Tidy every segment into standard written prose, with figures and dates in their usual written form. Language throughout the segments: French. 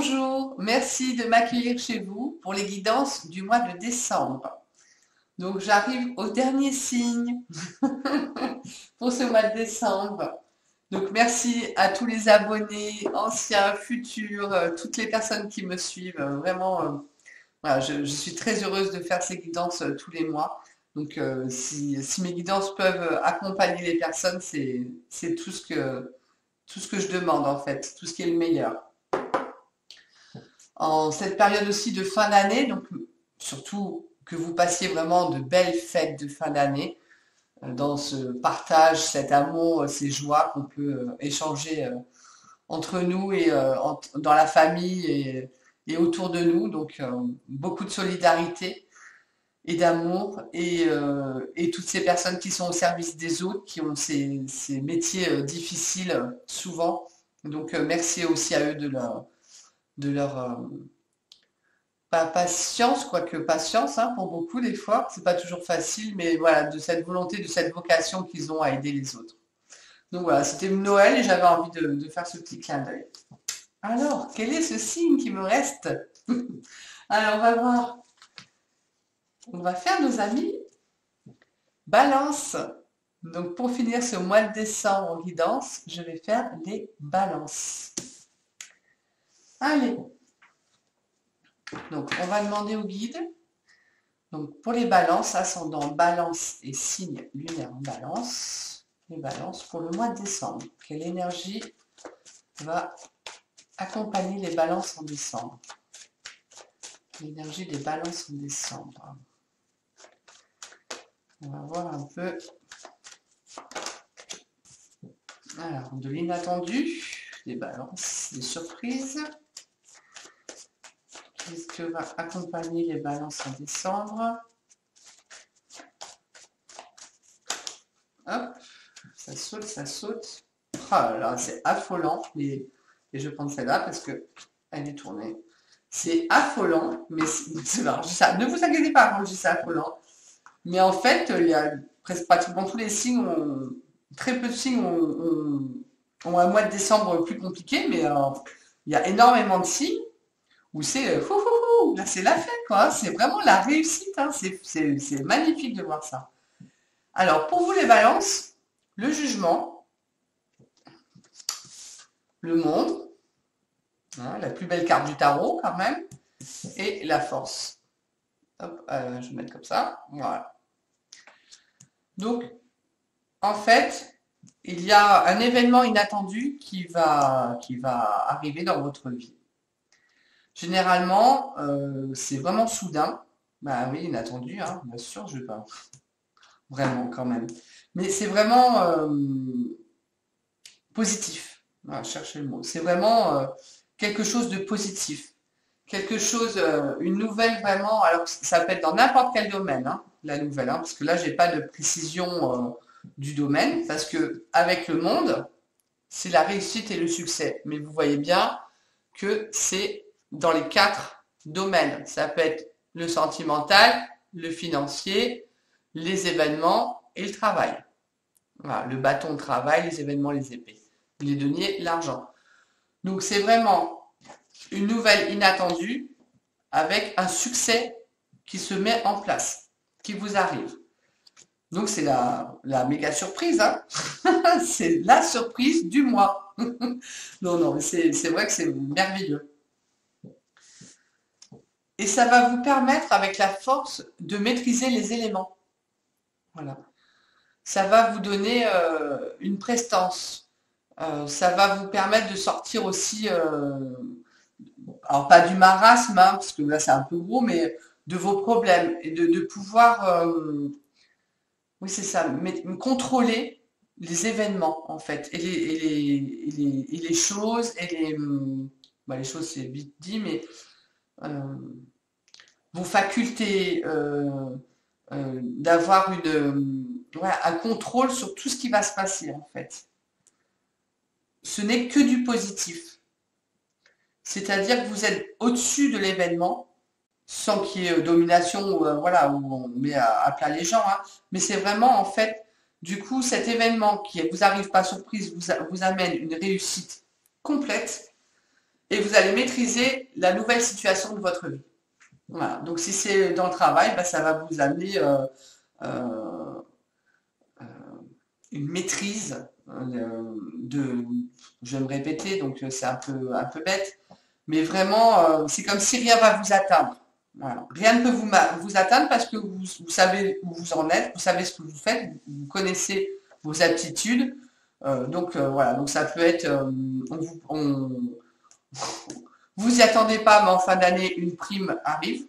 Bonjour, merci de m'accueillir chez vous pour les guidances du mois de décembre. Donc j'arrive au dernier signe pour ce mois de décembre. Donc merci à tous les abonnés, anciens, futurs, toutes les personnes qui me suivent. Vraiment, voilà, je suis très heureuse de faire ces guidances tous les mois. Donc si mes guidances peuvent accompagner les personnes, c'est tout ce que je demande en fait, tout ce qui est le meilleur. En cette période aussi de fin d'année, donc surtout que vous passiez vraiment de belles fêtes de fin d'année, dans ce partage, cet amour, ces joies qu'on peut échanger entre nous et dans la famille et autour de nous. Donc beaucoup de solidarité et d'amour et toutes ces personnes qui sont au service des autres, qui ont ces métiers difficiles souvent. Donc merci aussi à eux de leur pas patience, quoique patience hein, pour beaucoup des fois, c'est pas toujours facile, mais voilà, de cette volonté, de cette vocation qu'ils ont à aider les autres. Donc voilà, c'était Noël et j'avais envie de faire ce petit clin d'œil. Alors, quel est ce signe qui me reste? Alors, on va voir. On va faire nos amis Balance. Donc, pour finir ce mois de décembre en guidance, je vais faire les balances. Allez. Donc, on va demander au guide. Donc, pour les balances, ascendant balance et signe lunaire en balance, les balances pour le mois de décembre. Quelle énergie va accompagner les balances en décembre? L'énergie des balances en décembre. On va voir un peu. Alors, de l'inattendu, des balances, des surprises. Qu'est-ce que va accompagner les balances en décembre? Hop, ça saute, ça saute. Oh là là, c'est affolant. Et je vais prendre celle-là parce que elle est tournée. C'est affolant, mais alors, ça, ne vous inquiétez pas quand je dis c'est affolant. Mais en fait, il y a presque pratiquement tous les signes, très peu de signes ont un mois de décembre plus compliqué, mais il y a énormément de signes où c'est là c'est la fête quoi, c'est vraiment la réussite, hein. C'est magnifique de voir ça. Alors pour vous les balances, le jugement, le monde, hein, la plus belle carte du tarot quand même, et la force. Hop, je vais mettre comme ça, voilà. Donc en fait, il y a un événement inattendu qui va arriver dans votre vie. Généralement, c'est vraiment soudain. Bah oui, inattendu, hein, bien sûr, je vais pas. Vraiment, quand même. Mais c'est vraiment positif. Voilà, cherchez le mot. C'est vraiment quelque chose de positif. Quelque chose, une nouvelle vraiment. Alors, ça peut être dans n'importe quel domaine, hein, la nouvelle, hein, parce que là, j'ai pas de précision du domaine, parce que avec le monde, c'est la réussite et le succès. Mais vous voyez bien que c'est dans les 4 domaines. Ça peut être le sentimental, le financier, les événements et le travail. Voilà, le bâton, le travail, les événements, les épées. Les deniers, l'argent. Donc c'est vraiment une nouvelle inattendue avec un succès qui se met en place, qui vous arrive. Donc c'est la méga surprise, hein. C'est la surprise du mois. Non, non, c'est vrai que c'est merveilleux. Et ça va vous permettre, avec la force, de maîtriser les éléments. Voilà. Ça va vous donner une prestance. Ça va vous permettre de sortir aussi, alors pas du marasme, hein, parce que là c'est un peu gros, mais de vos problèmes et de pouvoir, oui c'est ça, contrôler les événements en fait, et les choses, les choses c'est vite dit, mais euh, vos facultés, d'avoir un contrôle sur tout ce qui va se passer en fait. Ce n'est que du positif. C'est-à-dire que vous êtes au-dessus de l'événement, sans qu'il y ait domination, voilà, où on met à plat les gens, hein. Mais c'est vraiment en fait, du coup, cet événement qui ne vous arrive pas surprise vous amène une réussite complète. et vous allez maîtriser la nouvelle situation de votre vie. Voilà. Donc si c'est dans le travail, bah, ça va vous amener euh, une maîtrise de, je vais me répéter, donc c'est un peu bête, mais vraiment, c'est comme si rien va vous atteindre. Voilà. Rien ne peut vous atteindre parce que vous savez où vous en êtes, vous savez ce que vous faites, vous connaissez vos aptitudes. Voilà, donc ça peut être, vous y attendez pas, mais en fin d'année, une prime arrive.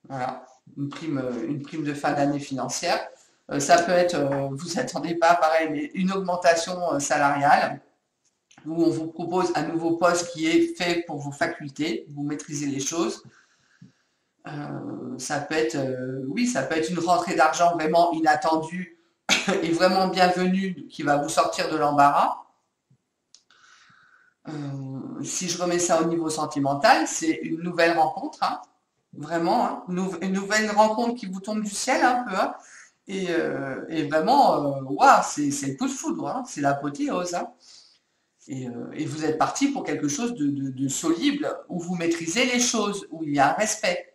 Voilà, une prime de fin d'année financière. Ça peut être, vous attendez pas, pareil, mais une augmentation salariale où on vous propose un nouveau poste qui est fait pour vos facultés, vous maîtrisez les choses. Ça peut être, oui, ça peut être une rentrée d'argent vraiment inattendue et vraiment bienvenue qui va vous sortir de l'embarras. Si je remets ça au niveau sentimental, c'est une nouvelle rencontre, hein, vraiment, hein, une nouvelle rencontre qui vous tombe du ciel un peu, hein, et vraiment, waouh, c'est le coup de foudre, hein, c'est l'apothéose, hein, et vous êtes parti pour quelque chose de solide, où vous maîtrisez les choses, où il y a un respect.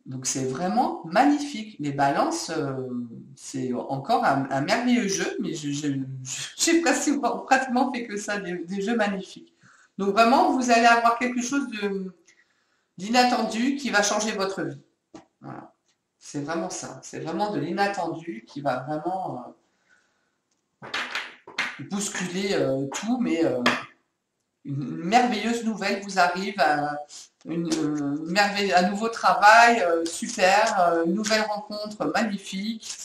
Donc c'est vraiment magnifique. Les balances, c'est encore un merveilleux jeu, mais j'ai pratiquement fait que ça, des jeux magnifiques. Donc vraiment, vous allez avoir quelque chose d'inattendu qui va changer votre vie. Voilà. C'est vraiment ça. C'est vraiment de l'inattendu qui va vraiment bousculer tout, mais une merveilleuse nouvelle vous arrive, un nouveau travail super, une nouvelle rencontre magnifique.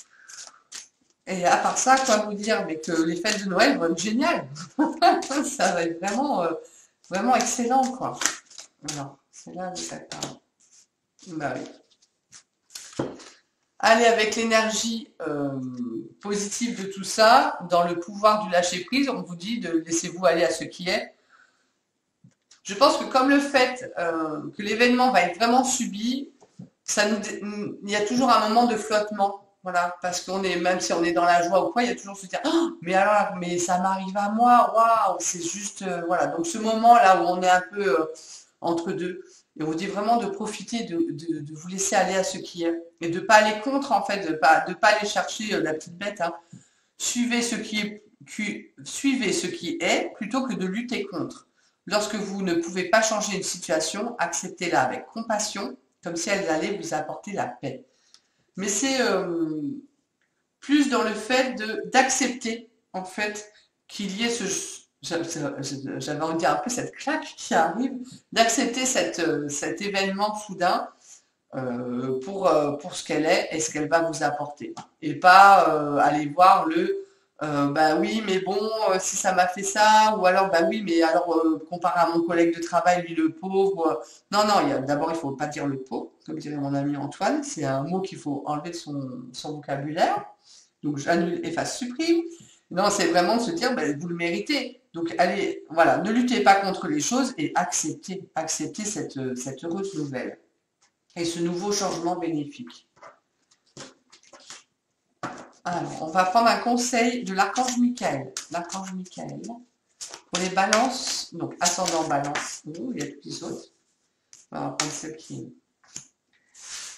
Et à part ça, quoi vous dire, mais que les fêtes de Noël vont être géniales. Ça va être vraiment, vraiment excellent, quoi. Voilà, c'est là que ça parle. Bah oui. Allez, avec l'énergie positive de tout ça, dans le pouvoir du lâcher prise, on vous dit de laissez-vous aller à ce qui est. Je pense que comme le fait que l'événement va être vraiment subi, il y a toujours un moment de flottement. Voilà, parce qu'on est, même si on est dans la joie ou quoi, il y a toujours se dire, oh, mais alors, mais ça m'arrive à moi, waouh, c'est juste, voilà. Donc ce moment-là où on est un peu entre deux, et on vous dit vraiment de profiter, de vous laisser aller à ce qui est, et de pas aller contre, en fait, de pas aller chercher la petite bête, hein. Suivez ce suivez ce qui est plutôt que de lutter contre. Lorsque vous ne pouvez pas changer une situation, acceptez-la avec compassion, comme si elle allait vous apporter la paix. Mais c'est plus dans le fait d'accepter, en fait, qu'il y ait j'avais envie de dire un peu cette claque qui arrive, d'accepter cet événement soudain pour ce qu'elle est et ce qu'elle va vous apporter. Et pas aller voir bah oui, mais bon, si ça m'a fait ça, ou alors bah oui, mais alors comparé à mon collègue de travail, lui le pauvre. Non, non, d'abord il faut pas dire le pauvre, comme dirait mon ami Antoine, c'est un mot qu'il faut enlever de son vocabulaire. Donc j'annule, efface, supprime. Non, c'est vraiment de se dire, bah, vous le méritez. Donc allez, voilà, ne luttez pas contre les choses et acceptez cette heureuse nouvelle et ce nouveau changement bénéfique. Alors, on va prendre un conseil de l'archange Michael. L'archange Michael. Pour les balances, donc ascendant balance. Oh, il y a toutes les autres. On va prendre celle qui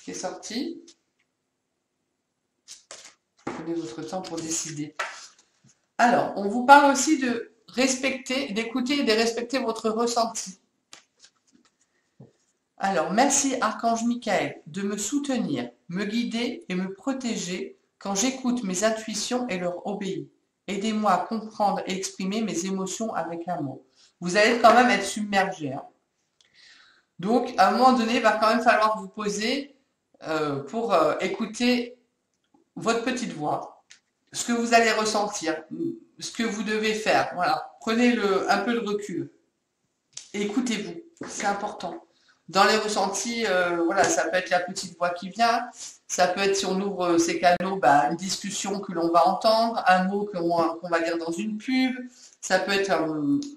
est sortie. Prenez votre temps pour décider. Alors, on vous parle aussi de respecter, d'écouter et de respecter votre ressenti. Alors, merci Archange Michael de me soutenir, me guider et me protéger quand j'écoute mes intuitions et leur obéis. Aidez-moi à comprendre et exprimer mes émotions avec amour. Vous allez quand même être submergé. Hein. Donc, à un moment donné, il va quand même falloir vous poser pour écouter votre petite voix, ce que vous allez ressentir, ce que vous devez faire. Voilà, prenez un peu de recul. Écoutez-vous, c'est important. Dans les ressentis, voilà, ça peut être la petite voix qui vient, ça peut être si on ouvre ces canaux, bah, une discussion que l'on va entendre, un mot qu'on va dire dans une pub, ça peut être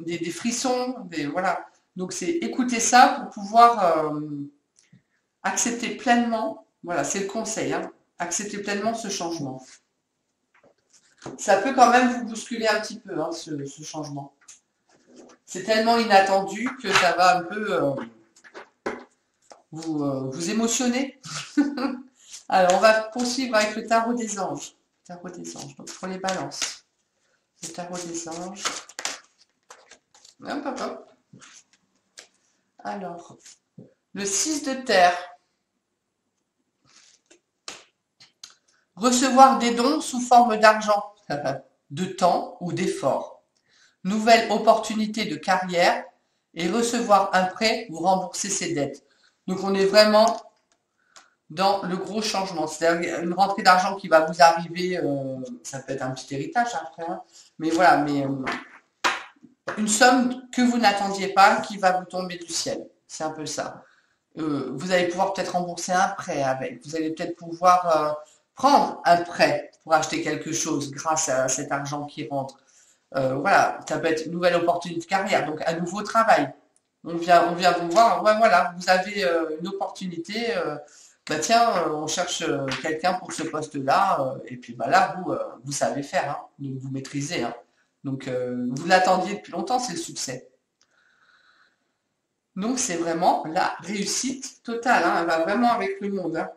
des frissons, voilà. Donc c'est écouter ça pour pouvoir accepter pleinement, voilà, c'est le conseil, hein, accepter pleinement ce changement. Ça peut quand même vous bousculer un petit peu, hein, ce changement. c'est tellement inattendu que ça va un peu vous émotionner. Alors, on va poursuivre avec le tarot des anges. Tarot des anges, donc pour les balances. Le tarot des anges. Hop, hop, hop. Alors, le 6 de terre. Recevoir des dons sous forme d'argent, de temps ou d'effort. Nouvelle opportunité de carrière et recevoir un prêt ou rembourser ses dettes. Donc, on est vraiment dans le gros changement. C'est-à-dire une rentrée d'argent qui va vous arriver, ça peut être un petit héritage après, hein, mais voilà, mais une somme que vous n'attendiez pas qui va vous tomber du ciel. C'est un peu ça. Vous allez pouvoir peut-être rembourser un prêt avec. Vous allez peut-être pouvoir prendre un prêt pour acheter quelque chose grâce à cet argent qui rentre. Voilà, ça peut être une nouvelle opportunité de carrière, donc un nouveau travail. On vient vous voir, ouais, voilà, vous avez une opportunité, bah tiens, on cherche quelqu'un pour ce poste-là, et puis bah là, vous savez faire, hein, donc vous maîtrisez. Hein. Donc vous l'attendiez depuis longtemps, c'est le succès. Donc c'est vraiment la réussite totale, hein, elle va vraiment avec le monde. Hein.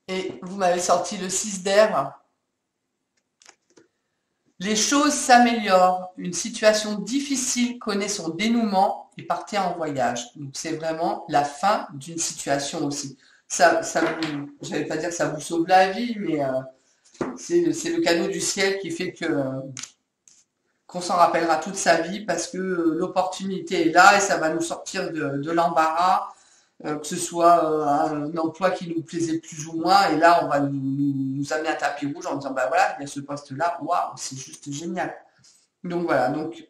Et vous m'avez sorti le 6 d'air. Les choses s'améliorent, une situation difficile connaît son dénouement et partez en voyage. Donc c'est vraiment la fin d'une situation aussi. Ça vous, je vais pas dire que ça vous sauve la vie, mais c'est le cadeau du ciel qui fait que qu'on s'en rappellera toute sa vie parce que l'opportunité est là et ça va nous sortir de l'embarras, que ce soit un emploi qui nous plaisait plus ou moins, et là on va nous amener un tapis rouge en disant bah voilà, il y a ce poste-là, waouh, c'est juste génial. Donc voilà, donc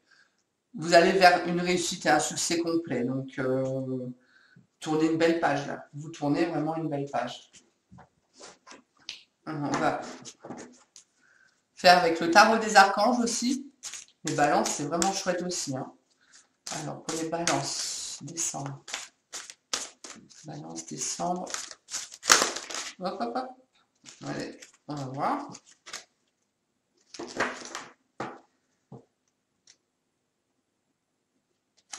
vous allez vers une réussite et un succès complet. Donc tournez une belle page là, vous tournez vraiment une belle page. On va faire avec le tarot des archanges aussi. Les balances, c'est vraiment chouette aussi. Hein. Alors, pour les balances, décembre. Balance, décembre. Hop, hop, hop. Allez, on va voir.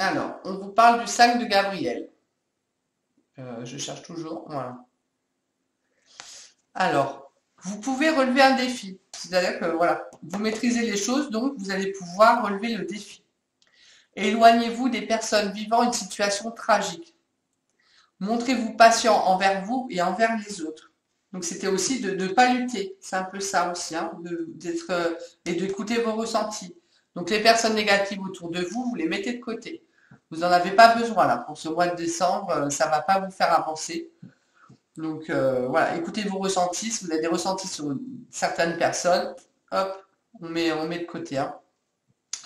Alors, on vous parle du 5 de Gabriel. Je cherche toujours. Voilà. Alors, vous pouvez relever un défi. C'est-à-dire que, voilà, vous maîtrisez les choses, donc vous allez pouvoir relever le défi. Éloignez-vous des personnes vivant une situation tragique. Montrez-vous patient envers vous et envers les autres. Donc c'était aussi de ne pas lutter. C'est un peu ça aussi, hein, d'être et d'écouter vos ressentis. Donc les personnes négatives autour de vous, vous les mettez de côté. Vous n'en avez pas besoin là. Pour ce mois de décembre, ça ne va pas vous faire avancer. Donc voilà, écoutez vos ressentis. Si vous avez des ressentis sur certaines personnes, hop, on met de côté. Hein.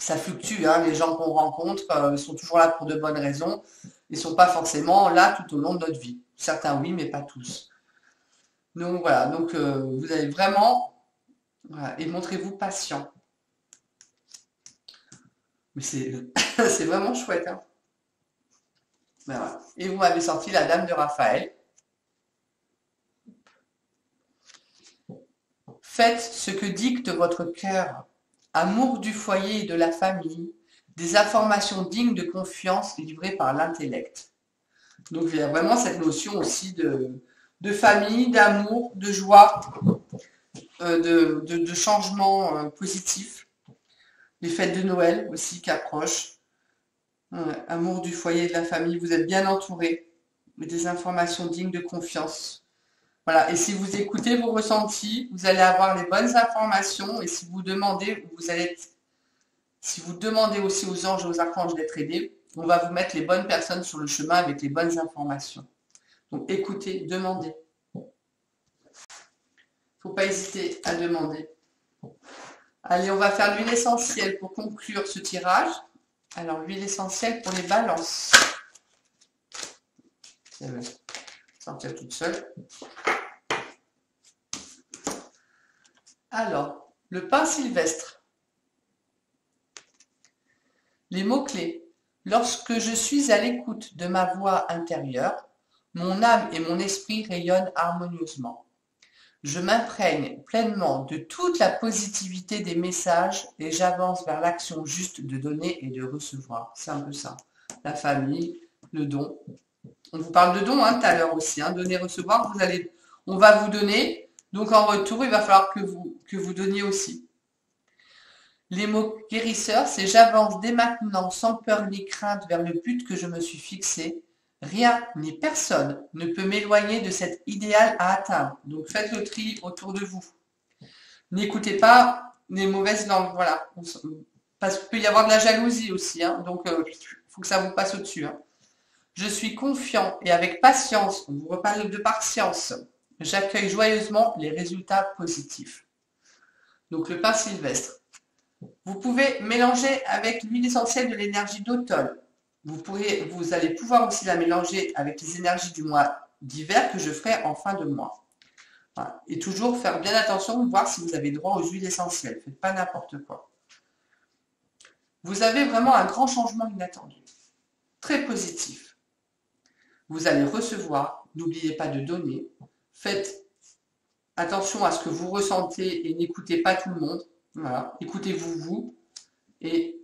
Ça fluctue, hein, les gens qu'on rencontre sont toujours là pour de bonnes raisons. Ils ne sont pas forcément là tout au long de notre vie. Certains oui, mais pas tous. Donc voilà, donc vous allez vraiment, voilà, et montrez-vous patient. Mais c'est c'est vraiment chouette. Hein. Ben voilà. Et vous m'avez sorti la Dame de Raphaël. Faites ce que dicte votre cœur. Amour du foyer et de la famille. Des informations dignes de confiance livrées par l'intellect. Donc il y a vraiment cette notion aussi de famille, d'amour, de joie, de changement positif. Les fêtes de Noël aussi qui approchent. Amour du foyer et de la famille, vous êtes bien entouré. Des informations dignes de confiance. Voilà, et si vous écoutez vos ressentis, vous allez avoir les bonnes informations. Et si vous demandez, si vous demandez aussi aux anges et aux archanges d'être aidés, on va vous mettre les bonnes personnes sur le chemin avec les bonnes informations. Donc écoutez, demandez. Il ne faut pas hésiter à demander. Allez, on va faire l'huile essentielle pour conclure ce tirage. Alors, l'huile essentielle pour les balances. Elle va sortir toute seule. Alors, le pain sylvestre. Les mots-clés. Lorsque je suis à l'écoute de ma voix intérieure, mon âme et mon esprit rayonnent harmonieusement. Je m'imprègne pleinement de toute la positivité des messages et j'avance vers l'action juste de donner et de recevoir. C'est un peu ça. La famille, le don. On vous parle de don tout à l'heure aussi. Donner, recevoir. On va vous donner. Donc en retour, il va falloir que vous donniez aussi. Les mots guérisseurs, c'est j'avance dès maintenant sans peur ni crainte vers le but que je me suis fixé. Rien ni personne ne peut m'éloigner de cet idéal à atteindre. Donc faites le tri autour de vous. N'écoutez pas les mauvaises langues, voilà. Parce qu'il peut y avoir de la jalousie aussi, donc il faut que ça vous passe au-dessus. Je suis confiant et avec patience, on vous reparle de patience, j'accueille joyeusement les résultats positifs. Donc le pain sylvestre. Vous pouvez mélanger avec l'huile essentielle de l'énergie d'automne. Vous allez pouvoir aussi la mélanger avec les énergies du mois d'hiver que je ferai en fin de mois. Voilà. Et toujours faire bien attention, voir si vous avez droit aux huiles essentielles. Faites pas n'importe quoi. Vous avez vraiment un grand changement inattendu. Très positif. Vous allez recevoir. N'oubliez pas de donner. Faites attention à ce que vous ressentez et n'écoutez pas tout le monde. Voilà. Écoutez-vous vous et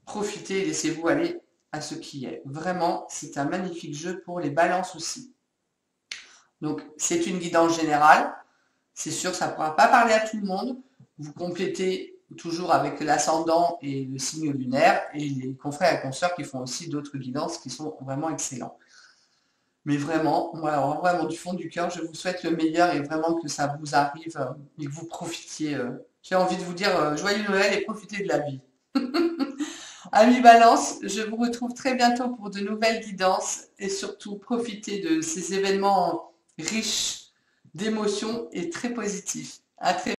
profitez, laissez-vous aller à ce qui est. Vraiment, c'est un magnifique jeu pour les balances aussi. Donc, c'est une guidance générale. C'est sûr, ça ne pourra pas parler à tout le monde. Vous complétez toujours avec l'ascendant et le signe lunaire et les confrères et consoeurs qui font aussi d'autres guidances qui sont vraiment excellents. Mais vraiment, moi, vraiment du fond du cœur, je vous souhaite le meilleur et vraiment que ça vous arrive et que vous profitiez. J'ai envie de vous dire joyeux Noël et profitez de la vie. Amis Balance, je vous retrouve très bientôt pour de nouvelles guidances et surtout profitez de ces événements riches d'émotions et très positifs. À très